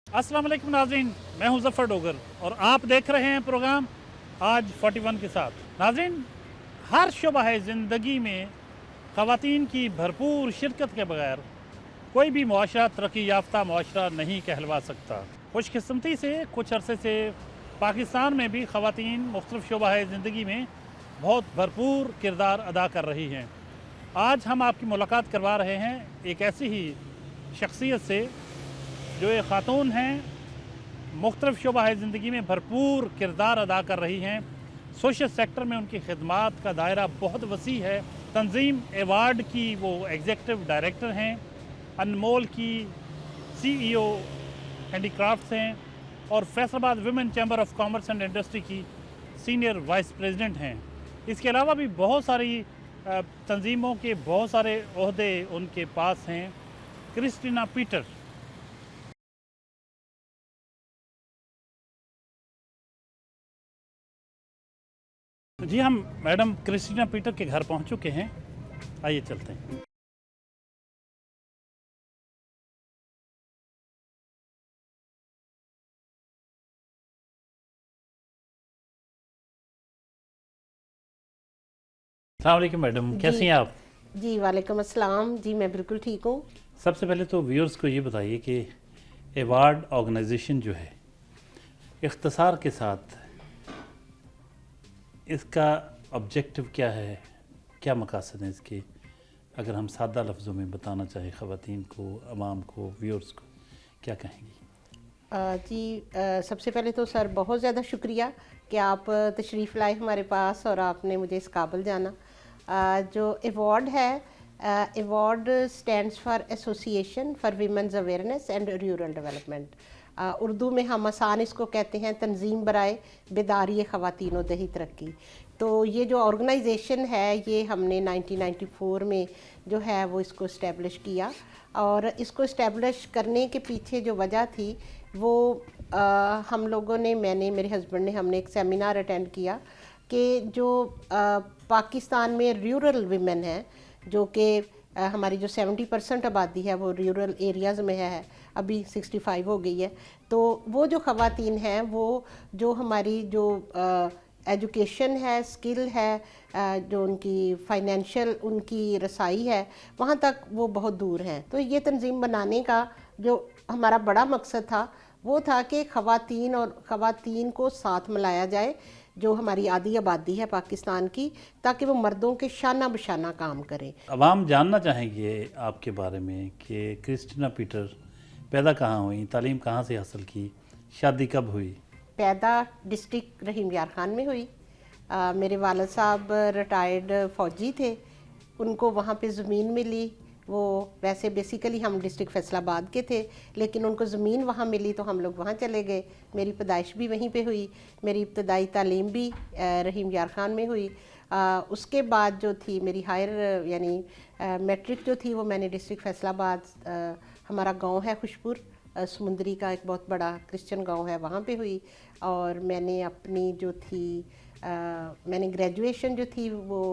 अस्सलाम वालेकुम नाज़रीन, मैं हूं ज़फ़र डोगर और आप देख रहे हैं प्रोग्राम आज 41 के साथ। नाज़रीन, हर शुबा है ज़िंदगी में ख़वातीन की भरपूर शिरकत के बगैर कोई भी मुआशरा तरक्की याफ्ता मुआशरा नहीं कहलवा सकता। खुशकिस्मती से कुछ अरसे से पाकिस्तान में भी ख़वातीन मुख्तलिफ़ शुबा है ज़िंदगी में बहुत भरपूर किरदार अदा कर रही हैं। आज हम आपकी मुलाकात करवा रहे हैं एक ऐसी ही शख्सियत से जो एक ख़ातून हैं, मुख्तलिफ़ शुबा है ज़िंदगी में भरपूर किरदार अदा कर रही हैं। सोशल सेक्टर में उनकी खिदमात का दायरा बहुत वसी है। तंजीम एवार्ड की वो एग्जीक्यूटिव डायरेक्टर हैं, अनमोल की CEO हैंडीक्राफ्ट्स हैं और Faisalabad women chamber of commerce and industry की सीनियर वाइस प्रेसिडेंट हैं। इसके अलावा भी बहुत सारी तंजीमों के बहुत सारे ओहदे उनके पास हैं। Christina Peter. जी, हम मैडम क्रिस्टीना पीटर के घर पहुंच चुके हैं। आइए चलते हैं। अस्सलाम वालेकुम मैडम, जी। कैसी हैं आप? जी वालेकुम अस्सलाम। जी मैं बिल्कुल ठीक हूँ। सबसे पहले तो व्यूअर्स को ये बताइए कि अवार्ड ऑर्गेनाइजेशन जो है, इख्तिसार के साथ इसका ऑब्जेक्टिव क्या है, क्या मकासद हैं इसके, अगर हम सादा लफ्ज़ों में बताना चाहें ख़वातीन को, अवाम को, व्यूअर्स को, क्या कहेंगी? जी, सबसे पहले तो सर बहुत ज़्यादा शुक्रिया कि आप तशरीफ़ लाए हमारे पास और आपने मुझे इस काबिल जाना। जो अवार्ड है, award stands for association for women's awareness and rural development. Urdu में हम आसान इसको कहते हैं तंजीम बराए बेदारी ख़वातीन व दही तरक्की। तो ये जो ऑर्गेनाइजेशन है ये हमने 1994 में जो है वो इसको इस्टेब्लिश किया और इसको इस्टेब्लिश करने के पीछे जो वजह थी वो हम लोगों ने, मैंने, मेरे हस्बैंड ने, हमने एक सेमिनार अटेंड किया कि जो पाकिस्तान में रूरल विमेन हैं, जो कि हमारी जो 70% आबादी है वो रूरल एरियाज़ में है, अभी 65 हो गई है। तो वो जो ख़वातीन हैं वो जो हमारी जो एजुकेशन है, स्किल है, जो उनकी फाइनेंशियल उनकी रसाई है, वहाँ तक वो बहुत दूर हैं। तो ये तंजीम बनाने का जो हमारा बड़ा मकसद था वो था कि ख़वातीन और ख़वातीन को साथ मिलाया जाए, जो हमारी आधी आबादी है पाकिस्तान की, ताकि वो मर्दों के शाना बशाना काम करें। अवाम जानना चाहेंगे आपके बारे में कि क्रिस्टीना पीटर पैदा कहाँ हुई, तालीम कहाँ से हासिल की, शादी कब हुई? पैदा डिस्ट्रिक्ट रहीम यार खान में हुई। मेरे वालिद साहब रिटायर्ड फ़ौजी थे, उनको वहाँ पे ज़मीन मिली। वो वैसे बेसिकली हम डिस्ट्रिक्ट फैसलाबाद के थे, लेकिन उनको ज़मीन वहाँ मिली तो हम लोग वहाँ चले गए। मेरी पैदाइश भी वहीं पे हुई, मेरी इब्तदाई तालीम भी रहीम यार खान में हुई। उसके बाद जो थी मेरी हायर यानी मैट्रिक जो थी वो मैंने डिस्ट्रिक्ट फैसलाबाद, हमारा गांव है खुशपुर, समुंदरी का एक बहुत बड़ा क्रिश्चियन गांव है, वहाँ पे हुई। और मैंने अपनी जो थी मैंने ग्रेजुएशन जो थी वो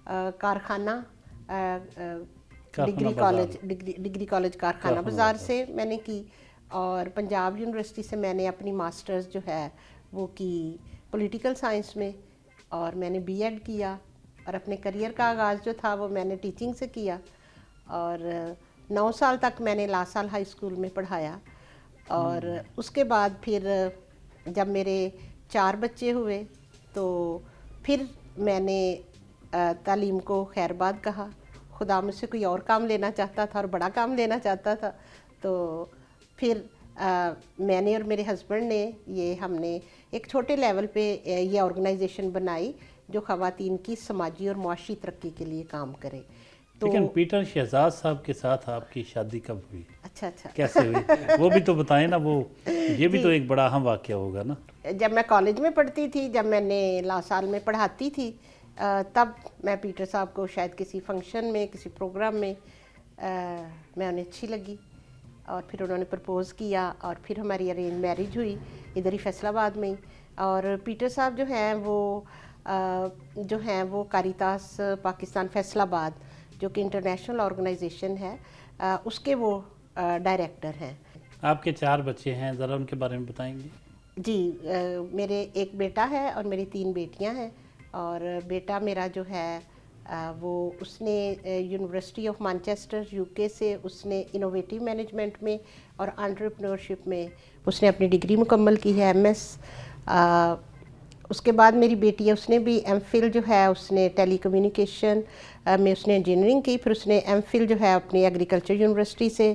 कारखाना डिग्री कॉलेज कारखाना बाज़ार से मैंने की। और पंजाब यूनिवर्सिटी से मैंने अपनी मास्टर्स जो है वो की पॉलिटिकल साइंस में, और मैंने बीएड किया। और अपने करियर का आगाज़ जो था वो मैंने टीचिंग से किया और 9 साल तक मैंने लासाल हाई स्कूल में पढ़ाया। और उसके बाद फिर जब मेरे 4 बच्चे हुए तो फिर मैंने तालीम को खैरबाद कहा। खुदा मुझसे कोई और काम लेना चाहता था और बड़ा काम लेना चाहता था। तो फिर मैंने और मेरे हस्बैंड ने हमने एक छोटे लेवल पे ये ऑर्गेनाइजेशन बनाई जो ख़वातीन की समाजी और मुआशी तरक्की के लिए काम करे। तो लेकिन पीटर शहजाद साहब के साथ आपकी शादी कब हुई, अच्छा अच्छा कैसे हुई, वो भी तो बताएं ना। वो ये भी तो एक बड़ा अहम वाक़या होगा ना। जब मैं कॉलेज में पढ़ती थी, जब मैंने लासाल में पढ़ाती थी, तब मैं पीटर साहब को शायद किसी फंक्शन में, किसी प्रोग्राम में मैं उन्हें अच्छी लगी और फिर उन्होंने प्रपोज़ किया और फिर हमारी अरेंज मैरिज हुई इधर ही फैसलाबाद में ही। और पीटर साहब जो हैं वो कारितास पाकिस्तान फैसलाबाद, जो कि इंटरनेशनल ऑर्गेनाइजेशन है, उसके वो डायरेक्टर हैं। आपके 4 बच्चे हैं, ज़रा उनके बारे में बताएंगे? जी, मेरे एक बेटा है और मेरी 3 बेटियां हैं। और बेटा मेरा जो है वो उसने यूनिवर्सिटी ऑफ मैनचेस्टर यूके से उसने इनोवेटिव मैनेजमेंट में और एंटरप्रेन्योरशिप में उसने अपनी डिग्री मुकम्मल की है, एमएस। उसके बाद मेरी बेटी है, उसने भी एमफिल जो है उसने टेलीकम्युनिकेशन में उसने इंजीनियरिंग की। फिर उसने एमफिल जो है अपनी एग्रीकल्चर यूनिवर्सिटी से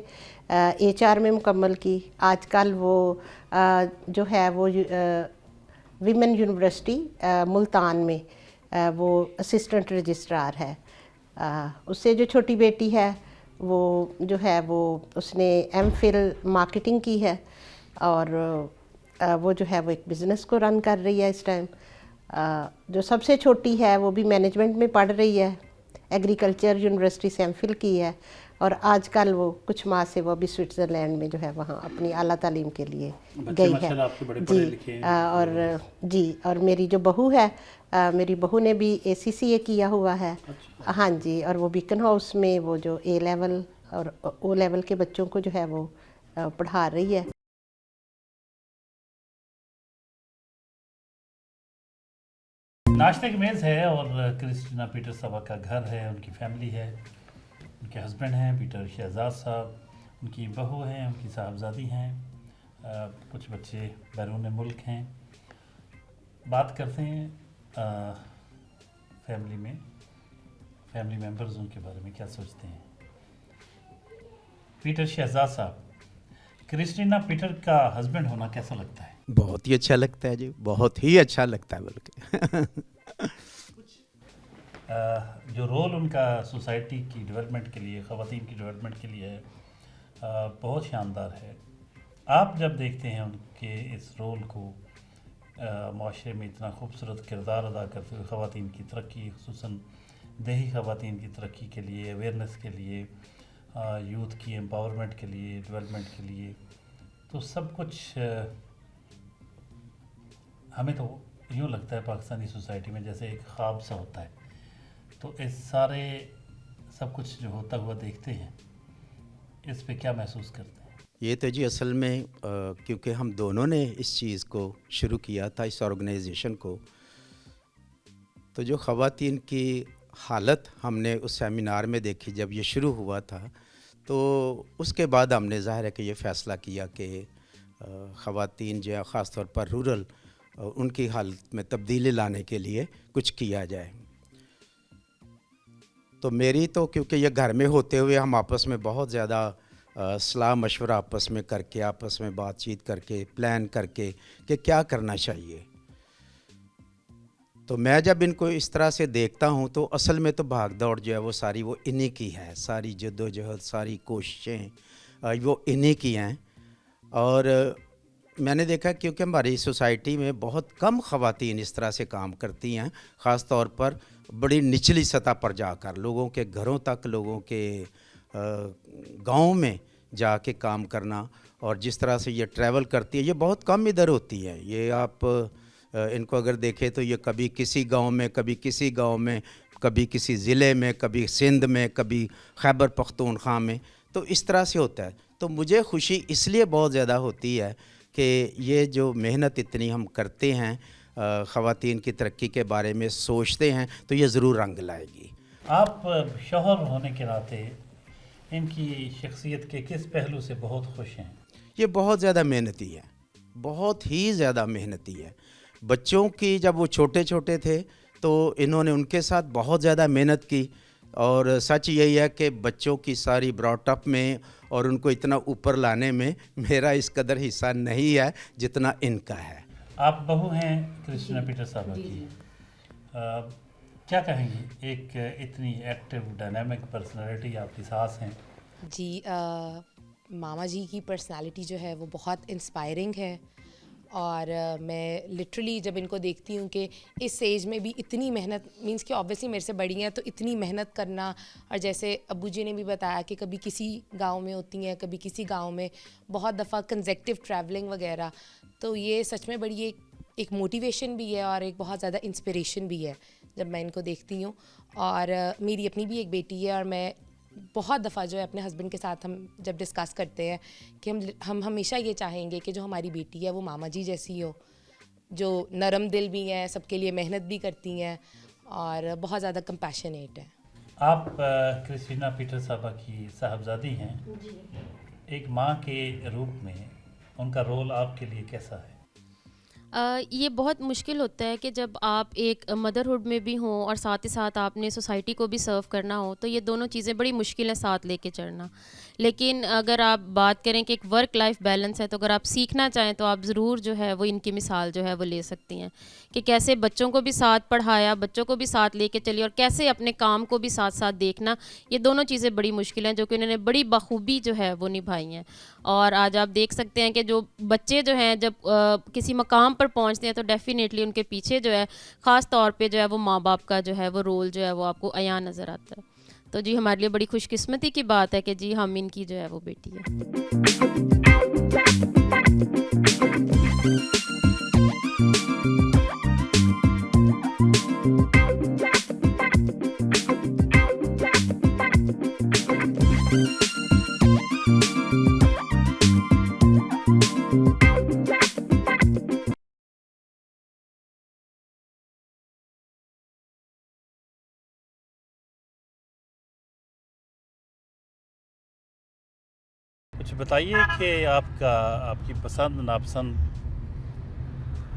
एचआर में मुकम्मल की। आजकल वो जो है वो विमेन यूनिवर्सिटी मुल्तान में वो असिस्टेंट रजिस्ट्रार है। उससे जो छोटी बेटी है वो जो है वो उसने एमफिल मार्केटिंग की है और वो जो है वो एक बिज़नेस को रन कर रही है इस टाइम। जो सबसे छोटी है वो भी मैनेजमेंट में पढ़ रही है, एग्रीकल्चर यूनिवर्सिटी से एमफिल की है और आजकल वो कुछ माह से वो अभी स्विट्ज़रलैंड में जो है वहाँ अपनी आला तालीम के लिए बच्चे गई है। माशाल्लाह आपके बड़े पढ़े लिखे हैं। और जी, और मेरी जो बहू है मेरी बहू ने भी ACCA किया हुआ है। अच्छा। हाँ जी, और वो बीकन हाउस में वो जो A लेवल और O लेवल के बच्चों को जो है वो पढ़ा रही है। नाश्ते की मेज़ है और क्रिस्टीना पीटर साहबा का घर है, उनकी फैमिली है, उनके हस्बैंड हैं पीटर शहजाद साहब, उनकी बहू हैं, उनकी साहबजादी हैं, कुछ बच्चे बैरून मुल्क हैं। बात करते हैं फैमिली में, फैमिली मेम्बर्स उनके बारे में क्या सोचते हैं। पीटर शहजाद साहब, क्रिस्टीना पीटर का हस्बैंड होना कैसा लगता है? बहुत ही अच्छा लगता है जी, बहुत ही अच्छा लगता है बल्कि। जो रोल उनका सोसाइटी की डेवलपमेंट के लिए, ख़वातीन की डेवलपमेंट के लिए है, बहुत शानदार है। आप जब देखते हैं उनके इस रोल को, माशरे में इतना खूबसूरत किरदार अदा करते हुए ख़वातीन की तरक्की, खुसूसन देही ख़वातीन की तरक्की के लिए, अवेयरनेस के लिए, यूथ की एम्पावरमेंट के लिए, डेवलपमेंट के लिए, तो सब कुछ हमें तो यूँ लगता है पाकिस्तानी सोसाइटी में जैसे एक ख्वाब सा होता है। तो इस सारे सब कुछ जो होता हुआ देखते हैं, इस पे क्या महसूस करते हैं? ये तो जी असल में क्योंकि हम दोनों ने इस चीज़ को शुरू किया था, इस ऑर्गेनाइजेशन को, तो जो ख़वातीन की हालत हमने उस सेमिनार में देखी जब ये शुरू हुआ था, तो उसके बाद हमने ज़ाहिर है कि ये फ़ैसला किया कि ख़वातीन जो है ख़ास तौर पर रूरल, उनकी हालत में तब्दीली लाने के लिए कुछ किया जाए। तो मेरी तो क्योंकि ये घर में होते हुए हम आपस में बहुत ज़्यादा सलाह मशवरा आपस में करके, आपस में बातचीत करके, प्लान करके कि क्या करना चाहिए, तो मैं जब इनको इस तरह से देखता हूँ तो असल में तो भाग दौड़ जो है वो सारी वो इन्हीं की है, सारी जद्दोजहद, सारी कोशिशें वो इन्हीं की हैं। और मैंने देखा क्योंकि हमारी सोसाइटी में बहुत कम ख़वातीन इस तरह से काम करती हैं, ख़ास तौर पर बड़ी निचली सतह पर जाकर लोगों के घरों तक, लोगों के गाँव में जाके काम करना, और जिस तरह से ये ट्रैवल करती है ये बहुत कम इधर होती है। ये आप इनको अगर देखें तो ये कभी किसी गांव में, कभी किसी गांव में, कभी किसी ज़िले में, कभी सिंध में, कभी खैबर पख्तूनख्वा में, तो इस तरह से होता है। तो मुझे खुशी इसलिए बहुत ज़्यादा होती है कि ये जो मेहनत इतनी हम करते हैं, ख़वातीन की तरक्की के बारे में सोचते हैं, तो ये ज़रूर रंग लाएगी। आप शौहर होने के नाते इनकी शख्सियत के किस पहलू से बहुत खुश हैं? ये बहुत ज़्यादा मेहनती है, बहुत ही ज़्यादा मेहनती है। बच्चों की जब वो छोटे छोटे थे तो इन्होंने उनके साथ बहुत ज़्यादा मेहनत की, और सच यही है कि बच्चों की सारी ब्रॉटअप में और उनको इतना ऊपर लाने में मेरा इस कदर हिस्सा नहीं है जितना इनका है। आप बहू हैं क्रिस्टीना पीटर साहबा की, क्या कहेंगी एक इतनी एक्टिव डायनामिक पर्सनालिटी आपकी सास हैं? जी, मामा जी की पर्सनालिटी जो है वो बहुत इंस्पायरिंग है। और मैं लिटरली जब इनको देखती हूँ कि इस एज में भी इतनी मेहनत, मींस कि ऑब्वियसली मेरे से बड़ी हैं तो इतनी मेहनत करना, और जैसे अब्बू जी ने भी बताया कि कभी किसी गांव में होती हैं, कभी किसी गांव में, बहुत दफ़ा कंसेक्टिव ट्रैवलिंग वगैरह, तो ये सच में बड़ी एक मोटिवेशन भी है और एक बहुत ज़्यादा इंस्पिरेशन भी है जब मैं इनको देखती हूँ। और मेरी अपनी भी एक बेटी है और मैं बहुत दफ़ा जो है अपने हस्बैंड के साथ हम जब डिस्कस करते हैं कि हम हमेशा ये चाहेंगे कि जो हमारी बेटी है वो मामा जी जैसी हो, जो नरम दिल भी हैं, सबके लिए मेहनत भी करती हैं और बहुत ज़्यादा कंपैशनेट है। आप क्रिस्टीना पीटर साहबा की साहबजादी हैं। एक माँ के रूप में उनका रोल आपके लिए कैसा है? ये बहुत मुश्किल होता है कि जब आप एक मदरहुड में भी हों और साथ ही साथ आपने सोसाइटी को भी सर्व करना हो, तो ये दोनों चीज़ें बड़ी मुश्किल हैं साथ लेके चलना। लेकिन अगर आप बात करें कि एक वर्क लाइफ बैलेंस है, तो अगर आप सीखना चाहें तो आप ज़रूर जो है वो इनकी मिसाल जो है वो ले सकती हैं कि कैसे बच्चों को भी साथ पढ़ाया, बच्चों को भी साथ लेके चली और कैसे अपने काम को भी साथ साथ देखना। ये दोनों चीज़ें बड़ी मुश्किल हैं जो कि उन्होंने बड़ी बखूबी जो है वो निभाई हैं। और आज आप देख सकते हैं कि जो बच्चे जो हैं जब किसी मकाम पर पहुंचते हैं तो डेफिनेटली उनके पीछे जो है ख़ास तौर पे जो है वो माँ बाप का जो है वो रोल जो है वो आपको अयां नज़र आता है। तो जी हमारे लिए बड़ी खुशकिस्मती की बात है कि जी हम इनकी जो है वो बेटी है। कुछ बताइए कि आपकी पसंद नापसंद,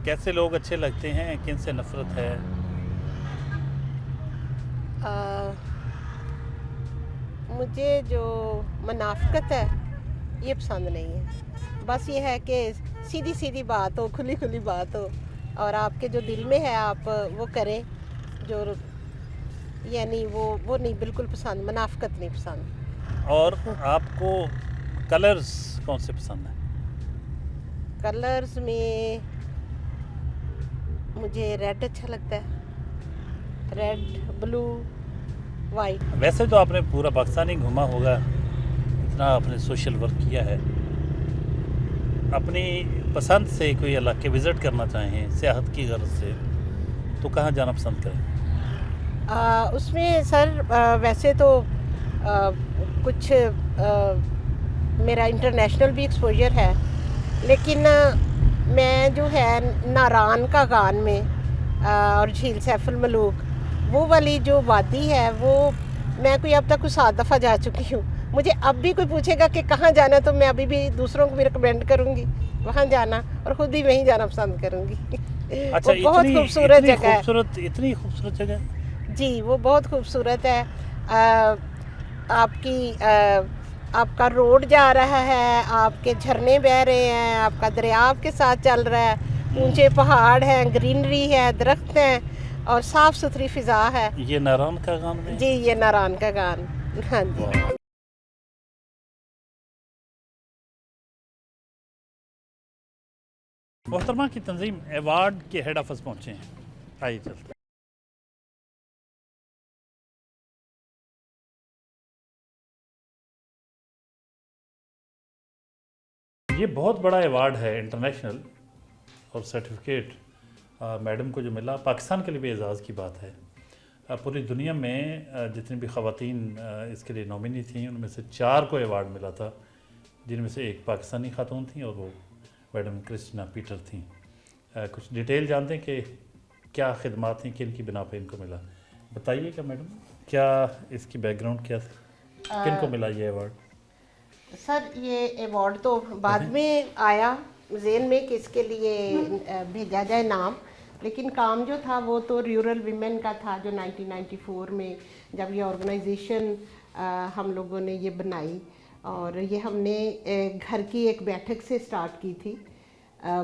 कैसे लोग अच्छे लगते हैं, किन से नफरत है? मुझे जो मुनाफ़िकत है ये पसंद नहीं है। बस ये है कि सीधी सीधी बात हो, खुली खुली बात हो और आपके जो दिल में है आप वो करें, जो यानी वो नहीं, बिल्कुल पसंद, मुनाफ़िकत नहीं पसंद। और आपको कलर्स कौन से पसंद हैं? कलर्स में मुझे रेड अच्छा लगता है, रेड, ब्लू, वाइट। वैसे तो आपने पूरा पाकिस्तान ही घूमा होगा, इतना आपने सोशल वर्क किया है, अपनी पसंद से कोई इलाके विज़िट करना चाहें सियाहत की गर्ज से, तो कहाँ जाना पसंद करें? उसमें सर वैसे तो कुछ मेरा इंटरनेशनल भी एक्सपोजर है, लेकिन मैं जो है नारान का गान में और झील सैफुल मलूक, वो वाली जो वादी है वो मैं कोई अब तक कुछ 7 दफ़ा जा चुकी हूँ। मुझे अब भी कोई पूछेगा कि कहाँ जाना तो मैं अभी भी दूसरों को भी रिकमेंड करूँगी वहाँ जाना और ख़ुद भी वहीं जाना पसंद करूँगी। अच्छा, वो बहुत खूबसूरत जगह है। इतनी खूबसूरत जगह? जी, वो बहुत खूबसूरत है। आपका रोड जा रहा है, आपके झरने बह रहे हैं, आपका दरिया आपके साथ चल रहा है, ऊंचे पहाड़ हैं, ग्रीनरी है, दरख्त हैं और साफ़ सुथरी फ़िज़ा है। ये नारान का गान में? जी, ये नारान का गान। हाँ जी। मोहतरमा की तंजीम अवार्ड के हेड ऑफिस पहुँचे हैं, आइए चलते हैं। ये बहुत बड़ा अवार्ड है इंटरनेशनल, और सर्टिफिकेट मैडम को जो मिला पाकिस्तान के लिए भी एज़ाज़ की बात है। पूरी दुनिया में जितनी भी ख़वातीन इसके लिए नॉमिनी थी उनमें से 4 को अवार्ड मिला था, जिनमें से एक पाकिस्तानी खातून थी और वो मैडम क्रिस्टीना पीटर थी। कुछ डिटेल जानते हैं कि क्या खिदमात थी, किन की बिना पे इनको मिला, बताइएगा मैडम। क्या इसकी बैकग्राउंड क्या था, किन को मिला ये अवार्ड? सर ये अवार्ड तो बाद में आया ज़हन में कि इसके लिए भेजा जाए नाम, लेकिन काम जो था वो तो रूरल वीमेन का था, जो 1994 में जब ये ऑर्गेनाइजेशन हम लोगों ने ये बनाई और ये हमने घर की एक बैठक से स्टार्ट की थी।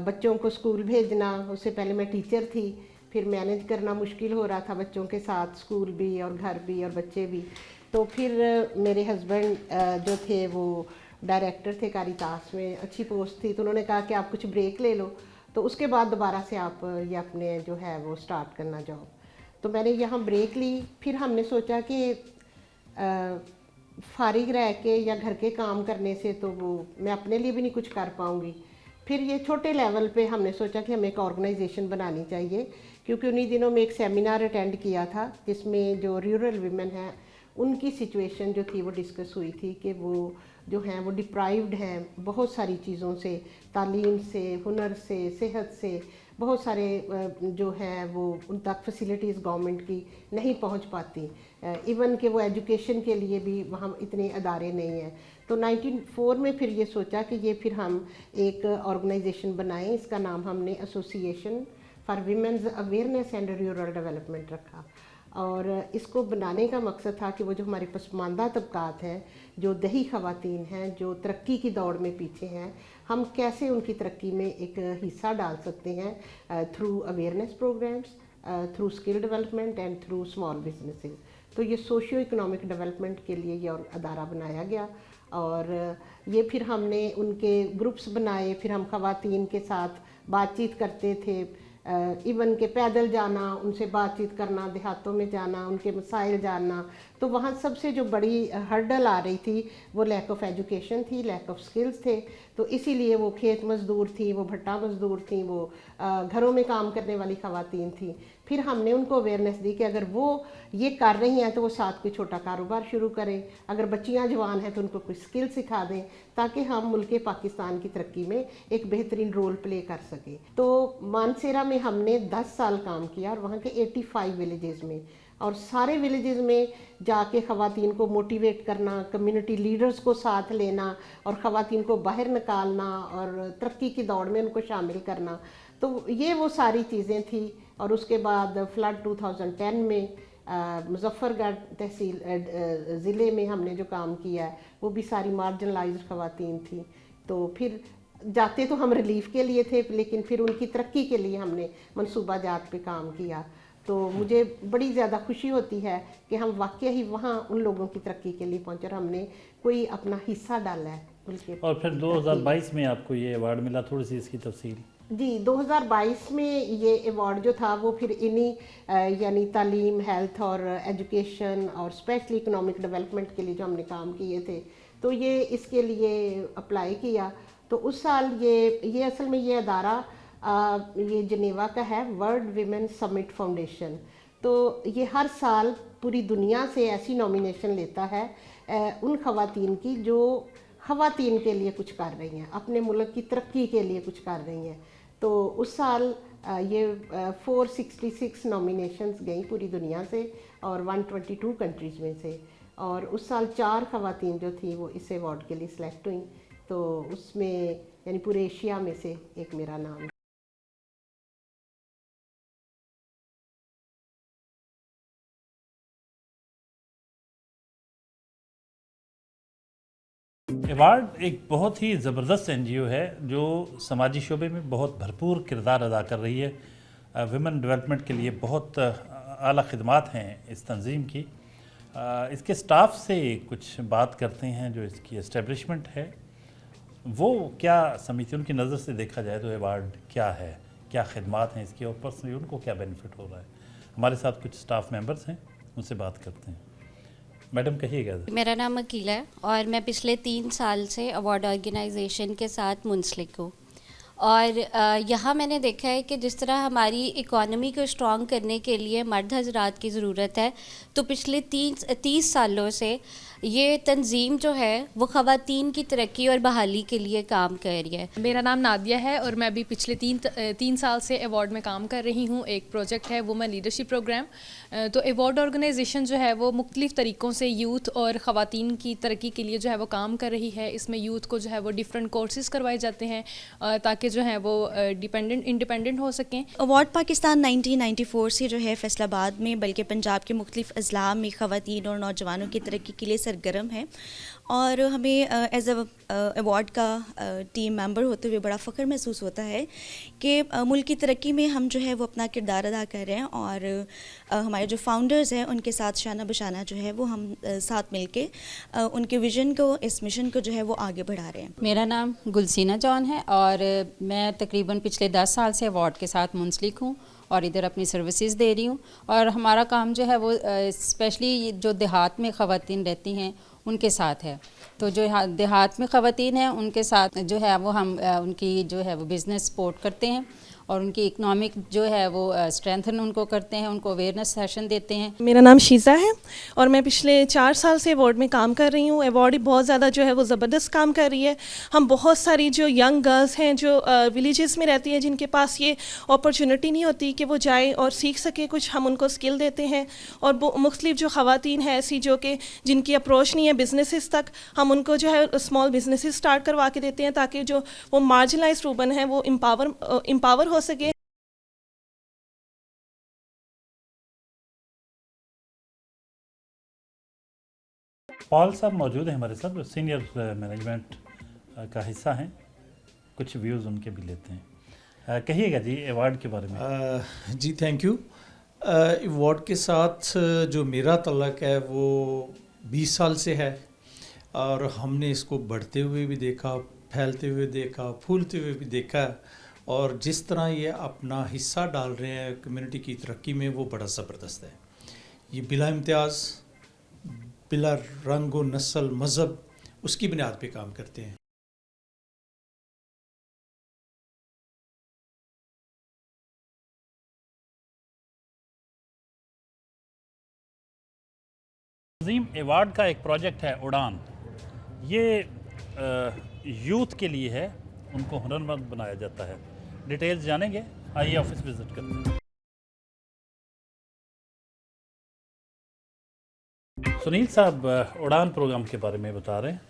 बच्चों को स्कूल भेजना, उससे पहले मैं टीचर थी, फिर मैनेज करना मुश्किल हो रहा था बच्चों के साथ, स्कूल भी और घर भी और बच्चे भी। तो फिर मेरे हस्बैंड जो थे वो डायरेक्टर थे कारितास में, अच्छी पोस्ट थी, तो उन्होंने कहा कि आप कुछ ब्रेक ले लो, तो उसके बाद दोबारा से आप ये अपने जो है वो स्टार्ट करना जॉब। तो मैंने यहाँ ब्रेक ली, फिर हमने सोचा कि फारिग रह के या घर के काम करने से तो वो मैं अपने लिए भी नहीं कुछ कर पाऊँगी। फिर ये छोटे लेवल पे हमने सोचा कि हमें एक ऑर्गेनाइजेशन बनानी चाहिए, क्योंकि उन्हीं दिनों में एक सेमिनार अटेंड किया था जिसमें जो रूरल वीमेन हैं उनकी सिचुएशन जो थी वो डिस्कस हुई थी कि वो जो हैं वो डिप्राइव्ड हैं बहुत सारी चीज़ों से, तालीम से, हुनर से, सेहत से, बहुत सारे जो है वो उन तक फैसिलिटीज़ गवर्नमेंट की नहीं पहुंच पाती, इवन कि वो एजुकेशन के लिए भी वहाँ इतने अदारे नहीं हैं। तो 1994 में फिर ये सोचा कि ये फिर हम एक ऑर्गेनाइजेशन बनाएं, इसका नाम हमने association for women's awareness and rural development रखा। और इसको बनाने का मकसद था कि वो जो हमारे पसमानदा तबकात हैं, जो दही ख़वातीन हैं, जो तरक्की की दौड़ में पीछे हैं, हम कैसे उनकी तरक्की में एक हिस्सा डाल सकते हैं through awareness programmes, through skill development and through small businesses. तो ये सोशियो इकोनॉमिक डेवलपमेंट के लिए ये और अदारा बनाया गया। और ये फिर हमने उनके ग्रुप्स बनाए, फिर हम ख़वातीन के साथ बातचीत करते थे, इवन के पैदल जाना, उनसे बातचीत करना, देहातों में जाना, उनके मसाइल जानना। तो वहाँ सबसे जो बड़ी हर्डल आ रही थी वो लैक ऑफ एजुकेशन थी, लैक ऑफ स्किल्स थे। तो इसीलिए वो खेत मज़दूर थी, वो भट्टा मज़दूर थी, वो घरों में काम करने वाली ख़वातीन थी। फिर हमने उनको अवेयरनेस दी कि अगर वो ये कर रही हैं तो वो साथ कोई छोटा कारोबार शुरू करें, अगर बच्चियां जवान हैं तो उनको कोई स्किल सिखा दें, ताकि हम मुल्क पाकिस्तान की तरक्की में एक बेहतरीन रोल प्ले कर सकें। तो मानसेरा में हमने 10 साल काम किया और वहाँ के 85 विलेजेस में, और सारे विलेजेस में जाके ख़वातीन को मोटिवेट करना, कम्युनिटी लीडर्स को साथ लेना और ख़वातीन को बाहर निकालना और तरक्की की दौड़ में उनको शामिल करना। तो ये वो सारी चीज़ें थी। और उसके बाद फ्लड 2010 में मुजफ्फरगढ़ तहसील ज़िले में हमने जो काम किया है वो भी सारी मार्जिनलाइज्ड ख़वातीन थी। तो फिर जाते तो हम रिलीफ के लिए थे, लेकिन फिर उनकी तरक्की के लिए हमने मनसूबा जात पे काम किया। तो मुझे बड़ी ज़्यादा खुशी होती है कि हम वाकई ही वहाँ उन लोगों की तरक्की के लिए पहुँचे और हमने कोई अपना हिस्सा डाला है बल्कि। और फिर 2022 में आपको ये अवार्ड मिला, थोड़ी सी इसकी तफसील। जी, 2022 में ये अवार्ड जो था वो फिर इन्हीं यानी तालीम, हेल्थ और एजुकेशन और स्पेशली इकोनॉमिक डेवलपमेंट के लिए जो हमने काम किए थे, तो ये इसके लिए अप्लाई किया। तो उस साल ये असल में ये अदारा ये जनेवा का है, वर्ल्ड वीमेन समिट फाउंडेशन। तो ये हर साल पूरी दुनिया से ऐसी नॉमिनेशन लेता है उन ख़वातीन की जो ख़वातीन के लिए कुछ कर रही हैं, अपने मुल्क की तरक्की के लिए कुछ कर रही हैं। तो उस साल ये 466 नॉमिनेशंस गई पूरी दुनिया से और 122 कंट्रीज़ में से। और उस साल 4 ख़वातीन जो थी वो इस अवार्ड के लिए सिलेक्ट हुई। तो उसमें यानी पूरे एशिया में से एक मेरा नाम। अवार्ड एक बहुत ही ज़बरदस्त NGO है जो समाजी शोबे में बहुत भरपूर किरदार अदा कर रही है। विमेन डेवलपमेंट के लिए बहुत आला खिदमात हैं इस तंजीम की। इसके स्टाफ से कुछ बात करते हैं। जो इसकी एस्टेब्लिशमेंट है वो क्या समिति, उनकी नज़र से देखा जाए तो अवार्ड क्या है, क्या खिदमात हैं इसकी और पर्सनली उनको क्या बेनिफिट हो रहा है। हमारे साथ कुछ स्टाफ मेंबर्स हैं, उनसे बात करते हैं। मैडम कहिएगा। मेरा नाम अकीला है और मैं पिछले 3 साल से अवार्ड ऑर्गेनाइजेशन के साथ मुंसलिक हूँ। और यहाँ मैंने देखा है कि जिस तरह हमारी इकॉनमी को स्ट्रॉन्ग करने के लिए मर्द हजरात की ज़रूरत है, तो पिछले 30 सालों से ये तंजीम जो है वो ख़वातीन की तरक्की और बहाली के लिए काम कर रही है। मेरा नाम नादिया है और मैं अभी पिछले 3 साल से अवार्ड में काम कर रही हूँ। एक प्रोजेक्ट है वुमेन लीडरशिप प्रोग्राम। तो अवार्ड ऑर्गेनाइजेशन जो है वो मुख्तलिफ़ तरीक़ों से यूथ और ख़वातीन की तरक्की के लिए जो है वो काम कर रही है। इसमें यूथ को जो है वो डिफरेंट कोर्सेज़ करवाए जाते हैं ताकि जो है वो इंडिपेंडेंट हो सकें। अवार्ड पाकिस्तान 1994 से जो है फैसलाबाद में बल्कि पंजाब के मुख्तलिफ़ अज़ला में ख़वातीन और नौजवानों की तरक्की के लिए सरगर्म है। और हमें एज अवार्ड का टीम मेंबर होते हुए बड़ा फ़ख्र महसूस होता है कि मुल्क की तरक्की में हम जो है वो अपना किरदार अदा कर रहे हैं। और हमारे जो फाउंडर्स हैं उनके साथ शाना बशाना जो है वो हम साथ मिलके उनके विज़न को, इस मिशन को जो है वो आगे बढ़ा रहे हैं। मेरा नाम गुलसीना जॉन है और मैं तकरीबन पिछले 10 साल से अवार्ड के साथ मुंसलिक हूँ और इधर अपनी सर्विसेज दे रही हूँ। और हमारा काम जो है वो स्पेशली जो देहात में ख़वातीन रहती हैं उनके साथ है। तो जो देहात में ख़वातीन हैं उनके साथ जो है वो हम उनकी जो है वो बिज़नेस सपोर्ट करते हैं और उनकी इकनॉमिक जो है वो स्ट्रेंथन उनको करते हैं, उनको अवेयरनेस सेशन देते हैं। मेरा नाम शीज़ा है और मैं पिछले 4 साल से अवार्ड में काम कर रही हूँ। अवार्ड बहुत ज़्यादा जो है वो ज़बरदस्त काम कर रही है। हम बहुत सारी जो यंग गर्ल्स हैं जो विलेजेस में रहती हैं, जिनके पास ये अपॉर्चुनिटी नहीं होती कि वो जाएं और सीख सके कुछ, हम उनको स्किल देते हैं। और मुख्तलिफ जो ख़वातीन हैं ऐसी जो कि जिनकी अप्रोच नहीं है बिज़नेसेस तक, हम उनको जो है स्मॉल बिजनेसेस स्टार्ट करवा के देते हैं ताकि जो वो मार्जिनलाइज्ड वुमन है वो एम्पावर हो सके। पॉल साहब मौजूद हैं हमारे साथ, सीनियर मैनेजमेंट का हिस्सा हैं, कुछ व्यूज़ उनके भी लेते हैं। कहिएगा जी अवार्ड के बारे में। जी थैंक यू। अवार्ड के साथ जो मेरा तल्लक है वो 20 साल से है और हमने इसको बढ़ते हुए भी देखा, फैलते हुए देखा, फूलते हुए भी देखा और जिस तरह ये अपना हिस्सा डाल रहे हैं कम्युनिटी की तरक्की में वो बड़ा ज़बरदस्त है। ये बिला इम्तियाज़, बिला रंग व नस्ल मज़हब उसकी बुनियाद पे काम करते हैं। अजीम अवार्ड का एक प्रोजेक्ट है उड़ान, ये यूथ के लिए है, उनको हुनरमंद बनाया जाता है। डिटेल्स जानेंगे, आइए ऑफिस विजिट करते हैं। सुनील साहब उड़ान प्रोग्राम के बारे में बता रहे हैं,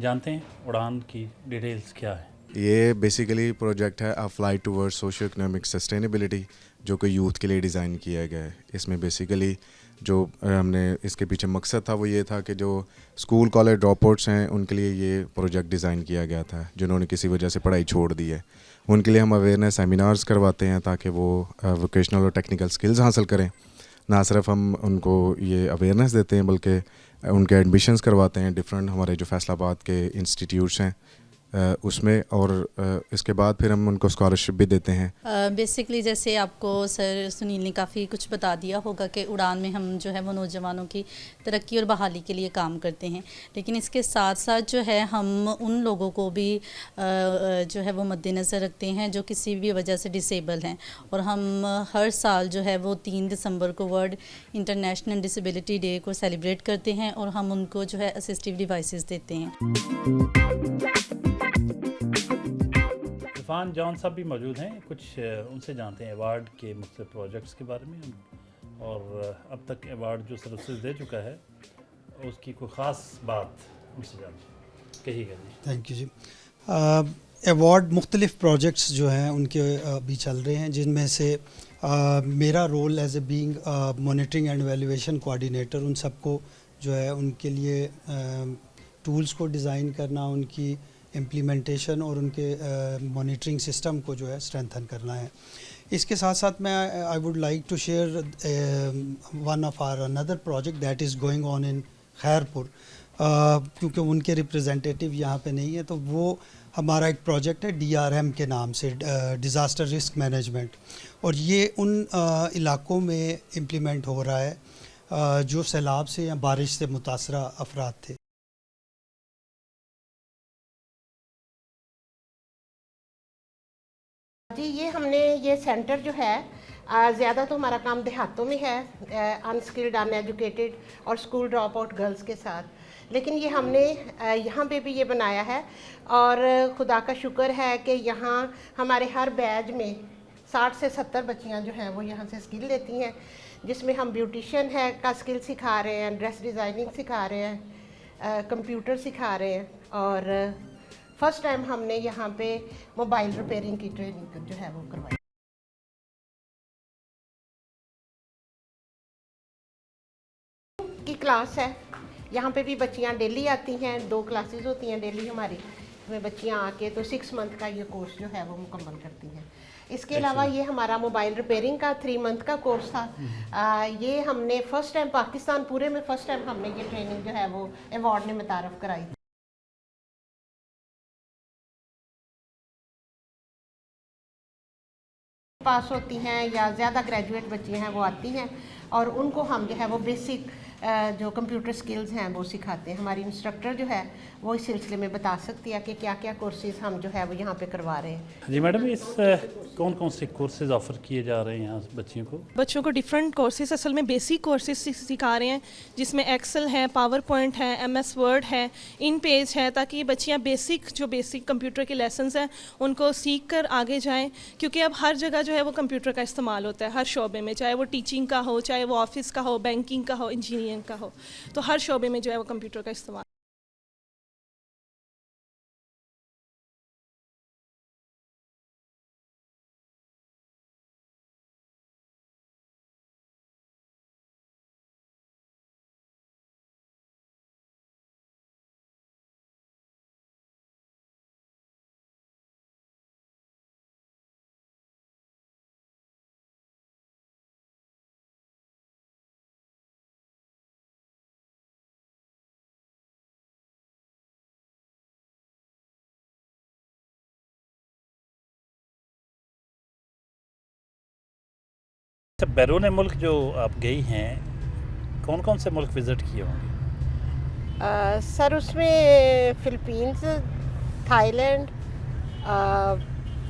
जानते हैं उड़ान की डिटेल्स क्या है? ये बेसिकली प्रोजेक्ट है a flight towards socio economic sustainability, जो कि यूथ के लिए डिज़ाइन किया गया है। इसमें बेसिकली जो हमने इसके पीछे मकसद था वो ये था कि जो स्कूल कॉलेज ड्रॉप आउट्स हैं उनके लिए ये प्रोजेक्ट डिज़ाइन किया गया था, जिन्होंने किसी वजह से पढ़ाई छोड़ दी है। उनके लिए हम अवेयरनेस सेमिनार्स करवाते हैं ताकि वो वोकेशनल और टेक्निकल स्किल्स हासिल करें। ना सिर्फ हम उनको ये अवेयरनेस देते हैं बल्कि उनके एडमिशन्स करवाते हैं डिफरेंट हमारे जो फैसलाबाद के इंस्टीट्यूट्स हैं उसमें, और इसके बाद फिर हम उनको स्कॉलरशिप भी देते हैं। बेसिकली जैसे आपको सर सुनील ने काफ़ी कुछ बता दिया होगा कि उड़ान में हम जो है वो नौजवानों की तरक्की और बहाली के लिए काम करते हैं, लेकिन इसके साथ साथ जो है हम उन लोगों को भी जो है वो मद्देनज़र रखते हैं जो किसी भी वजह से डिसेबल हैं, और हम हर साल जो है वो 3 दिसंबर को वर्ल्ड इंटरनेशनल डिसेबिलिटी डे को सेलिब्रेट करते हैं और हम उनको जो है असिस्टिव डिवाइसेस देते हैं। इरफान जॉन साहब भी मौजूद हैं, कुछ उनसे जानते हैं अवार्ड के मुख्तलिफ प्रोजेक्ट्स के बारे में, और अब तक अवार्ड जो सर्विसेज दे चुका है उसकी कोई ख़ास बात उनसे जानते हैं, कहिएगा जी। थैंक यू जी। अवार्ड मुख्तलिफ प्रोजेक्ट्स जो हैं उनके अभी चल रहे हैं, जिनमें से मेरा role as a being monitoring and valuation coordinator, उन सबको जो है उनके लिए टूल्स को डिज़ाइन करना, उनकी इम्प्लीमेंटेशन और उनके मॉनिटरिंग सिस्टम को जो है स्ट्रेंथन करना है। इसके साथ साथ मैं I would like to share one of our another project that is going on in Khairpur, क्योंकि उनके रिप्रेजेंटेटिव यहाँ पे नहीं है, तो वो हमारा एक प्रोजेक्ट है DRM के नाम से, डिज़ास्टर रिस्क मैनेजमेंट, और ये उन इलाक़ों में इम्प्लीमेंट हो रहा है जो सैलाब से या बारिश से मुतासरा अफराद थे। जी ये सेंटर जो है ज़्यादा तो हमारा काम देहातों में है, अनस्किल्ड अनएजुकेटेड और स्कूल ड्रॉप आउट गर्ल्स के साथ, लेकिन ये हमने यहाँ पे भी ये बनाया है, और खुदा का शुक्र है कि यहाँ हमारे हर बैच में 60 से 70 बच्चियाँ जो हैं वो यहाँ से स्किल लेती हैं, जिसमें हम ब्यूटिशियन है का स्किल सिखा रहे हैं, ड्रेस डिज़ाइनिंग सिखा रहे हैं, कंप्यूटर सिखा रहे हैं, और फर्स्ट टाइम हमने यहाँ पे मोबाइल रिपेयरिंग की ट्रेनिंग जो है वो करवाई। की क्लास है, यहाँ पे भी बच्चियाँ डेली आती हैं, 2 क्लासेस होती हैं डेली हमारी, इसमें बच्चियाँ आके तो 6 मंथ का ये कोर्स जो है वो मुकम्मल करती हैं। इसके अलावा ये हमारा मोबाइल रिपेयरिंग का 3 मंथ का कोर्स था, ये हमने फर्स्ट टाइम पाकिस्तान पूरे में फर्स्ट टाइम हमने ये ट्रेनिंग जो है वो अवार्ड ने मुतारफ़ कराई थी। पास होती हैं या ज़्यादा ग्रेजुएट बच्चियाँ हैं वो आती हैं, और उनको हम जो है वो बेसिक जो कंप्यूटर स्किल्स हैं वो सिखाते हैं। हमारी इंस्ट्रक्टर जो है वो इस सिलसिले में बता सकती है कि क्या क्या कोर्सेज़ हम जो है वो यहाँ पे करवा रहे हैं। जी मैडम, इस कौन कौन से कोर्सेज ऑफ़र किए जा रहे हैं यहाँ बच्चियों को डिफरेंट कोर्सेज, असल में बेसिक कोर्सेज सिखा रहे हैं, जिसमें एक्सेल है, पावर पॉइंट है, MS वर्ड है, इन पेज है, ताकि बच्चियाँ बेसिक कंप्यूटर के लेसन्स हैं उनको सीख कर आगे जाएँ। क्योंकि अब हर जगह जो है वो कंप्यूटर का इस्तेमाल होता है, हर शोबे में, चाहे वो टीचिंग का हो, चाहे वो ऑफिस का हो, बैंकिंग का हो, इंजीनियरिंग का हो, तो हर शोबे में जो है वो कंप्यूटर का इस्तेमाल। बैरून मुल्क जो आप गई हैं, कौन कौन से मुल्क विज़िट किए होंगे? सर उसमें फ़िलीपींस, थाईलैंड,